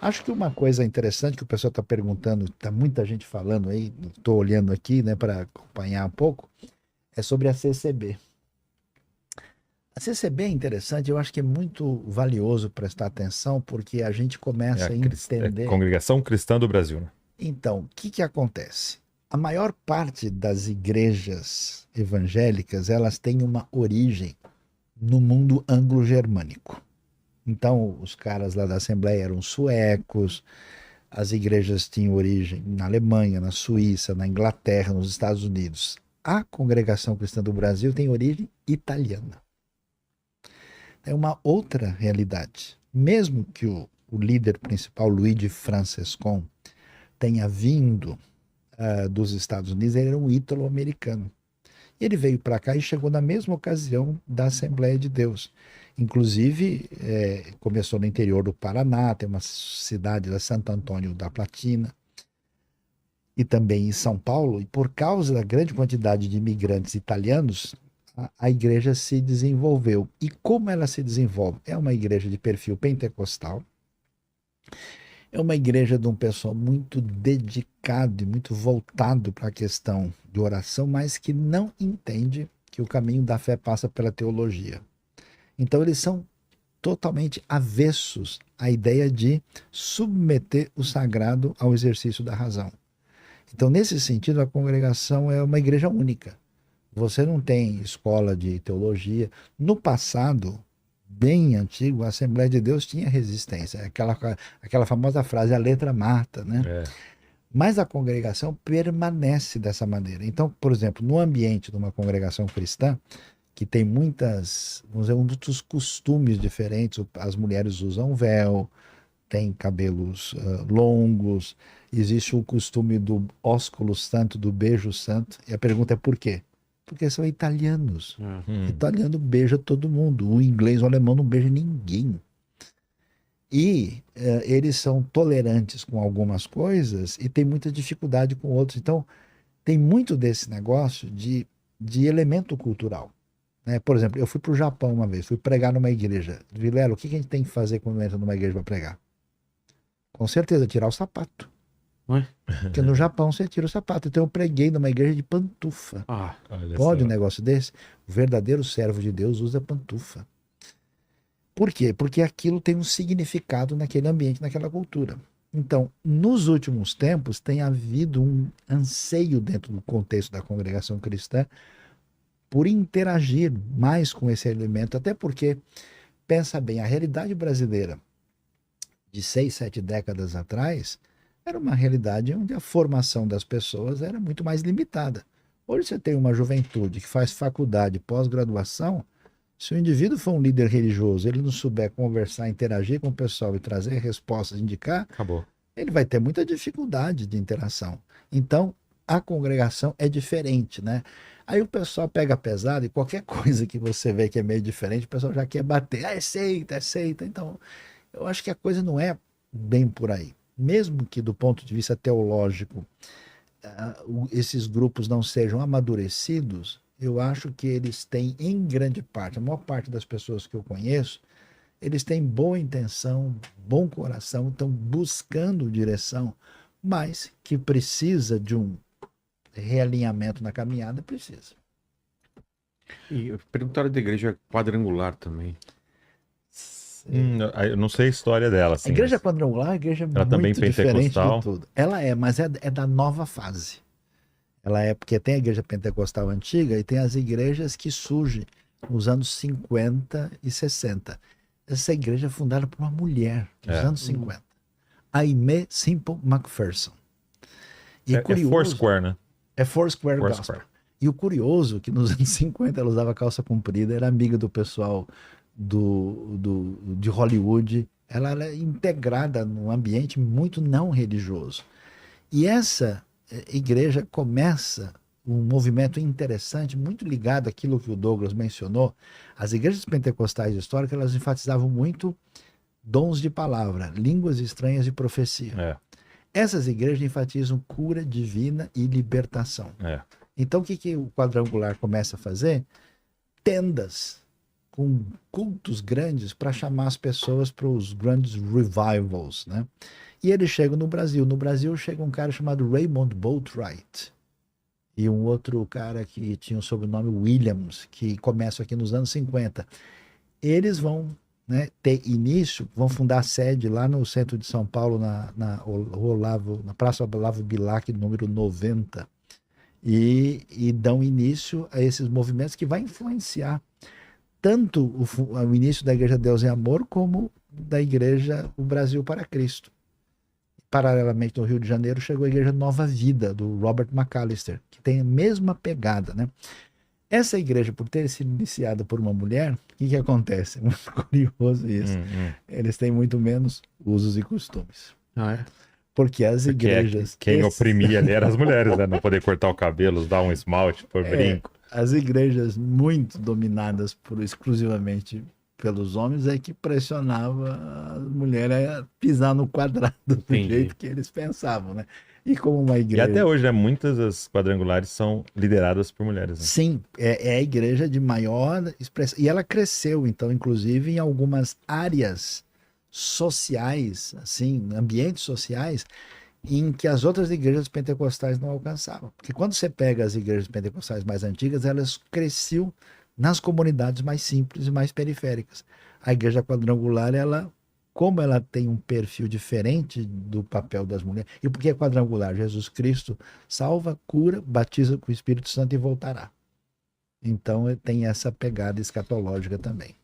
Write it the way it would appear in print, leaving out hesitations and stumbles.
Acho que uma coisa interessante que o pessoal está perguntando, está muita gente falando aí, estou olhando aqui, né, para acompanhar um pouco, é sobre a CCB. A CCB é interessante, eu acho que é muito valioso prestar atenção, porque a gente É a começa a entender. Congregação Cristã do Brasil, né? Então, o que que acontece? A maior parte das igrejas evangélicas, elas têm uma origem no mundo anglo-germânico. Então, os caras lá da Assembleia eram suecos, as igrejas tinham origem na Alemanha, na Suíça, na Inglaterra, nos Estados Unidos. A Congregação Cristã do Brasil tem origem italiana. É uma outra realidade. Mesmo que o líder principal, Luigi Francescon, tenha vindo dos Estados Unidos, ele era um ítalo-americano. Ele veio para cá e chegou na mesma ocasião da Assembleia de Deus. Inclusive, começou no interior do Paraná, tem uma cidade da Santo Antônio da Platina, e também em São Paulo, e por causa da grande quantidade de imigrantes italianos, a igreja se desenvolveu. E como ela se desenvolve? É uma igreja de perfil pentecostal, é uma igreja de um pessoal muito dedicado e muito voltado para a questão de oração, mas que não entende que o caminho da fé passa pela teologia. Então eles são totalmente avessos à ideia de submeter o sagrado ao exercício da razão. Então, nesse sentido, a congregação é uma igreja única. Você não tem escola de teologia. No passado, bem antigo, a Assembleia de Deus tinha resistência. Aquela famosa frase, a letra mata, né? É. Mas a congregação permanece dessa maneira. Então, por exemplo, no ambiente de uma congregação cristã, que tem vamos dizer, muitos costumes diferentes, as mulheres usam véu, têm cabelos longos, existe o costume do ósculo santo, do beijo santo, e a pergunta é por quê? Porque são italianos. Italiano beija todo mundo. O inglês, o alemão não beija ninguém. E eles são tolerantes com algumas coisas e tem muita dificuldade com outros. Então, tem muito desse negócio de elemento cultural. Né? Por exemplo, eu fui para o Japão uma vez, fui pregar numa igreja. Vilela, o que a gente tem que fazer quando entra numa igreja para pregar? Com certeza, tirar o sapato. Ué? Porque no Japão você tira o sapato. Então eu preguei numa igreja de pantufa. Ah, Olha Pode só. um negócio desse? O verdadeiro servo de Deus usa pantufa. Por quê? Porque aquilo tem um significado naquele ambiente, naquela cultura. Então, nos últimos tempos, tem havido um anseio dentro do contexto da congregação cristã por interagir mais com esse elemento, até porque, pensa bem, a realidade brasileira de 6, 7 décadas atrás era uma realidade onde a formação das pessoas era muito mais limitada. Hoje você tem uma juventude que faz faculdade, pós-graduação. Se o indivíduo for um líder religioso, ele não souber conversar, interagir com o pessoal e trazer respostas, indicar, Acabou. ele vai ter muita dificuldade de interação. Então, a congregação é diferente, né? Aí o pessoal pega pesado e qualquer coisa que você vê que é meio diferente, o pessoal já quer bater. Ah, é seita, é seita. Então, eu acho que a coisa não é bem por aí. Mesmo que do ponto de vista teológico, esses grupos não sejam amadurecidos, eu acho que eles têm, em grande parte, a maior parte das pessoas que eu conheço, eles têm boa intenção, bom coração, estão buscando direção, mas que precisa de um realinhamento na caminhada, precisa. e perguntaram da igreja quadrangular também. Eu não sei a história dela, A assim. igreja Mas quadrangular é uma igreja ela também muito diferente de pentecostal. tudo. Ela é, mas é da nova fase. Ela é porque tem a igreja pentecostal antiga e tem as igrejas que surgem nos anos 50 e 60. Essa igreja é fundada por uma mulher nos anos 50. Aimee Semple McPherson. E É Foursquare, né? É Foursquare Foursquare. Gospel. E o curioso que nos anos 50 ela usava calça comprida, era amiga do pessoal de Hollywood. Ela era integrada num ambiente muito não religioso. E essa igreja começa um movimento interessante, muito ligado àquilo que o Douglas mencionou. As igrejas pentecostais históricas, elas enfatizavam muito dons de palavra, línguas estranhas e profecia. É, Essas igrejas enfatizam cura divina e libertação. é. Então, o que o quadrangular começa a fazer? Tendas. com cultos grandes para chamar as pessoas para os grandes revivals, né? E eles chegam no Brasil. No Brasil chega um cara chamado Raymond Boatwright e um outro cara que tinha o sobrenome Williams, que começa aqui nos anos 50. Eles vão, né, ter início, vão fundar a sede lá no centro de São Paulo, na Praça Olavo Bilac, número 90, e dão início a esses movimentos que vai influenciar tanto o início da Igreja Deus e Amor como da Igreja O Brasil para Cristo. Paralelamente, no Rio de Janeiro, chegou a Igreja Nova Vida, do Robert McAllister, que tem a mesma pegada, né? Essa igreja, por ter sido iniciada por uma mulher, o que acontece? É muito curioso isso. Eles têm muito menos usos e costumes. Ah, é? Porque as Porque igrejas... quem oprimia ali eram as mulheres, né? Não poder cortar o cabelo, dar um esmalte, pôr brinco. As igrejas muito dominadas exclusivamente pelos homens é que pressionava a mulher a pisar no quadrado do Entendi. jeito que eles pensavam, né? E como uma E igreja... até hoje, né? Muitas das quadrangulares são lideradas por mulheres, né? Sim, é a igreja de maior expressão. E ela cresceu, então, inclusive, em algumas áreas sociais, assim, ambientes sociais, em que as outras igrejas pentecostais não alcançavam. Porque quando você pega as igrejas pentecostais mais antigas, elas cresciam nas comunidades mais simples e mais periféricas. A igreja quadrangular, como ela tem um perfil diferente do papel das mulheres, e por que é quadrangular? Jesus Cristo salva, cura, batiza com o Espírito Santo e voltará. Então tem essa pegada escatológica também.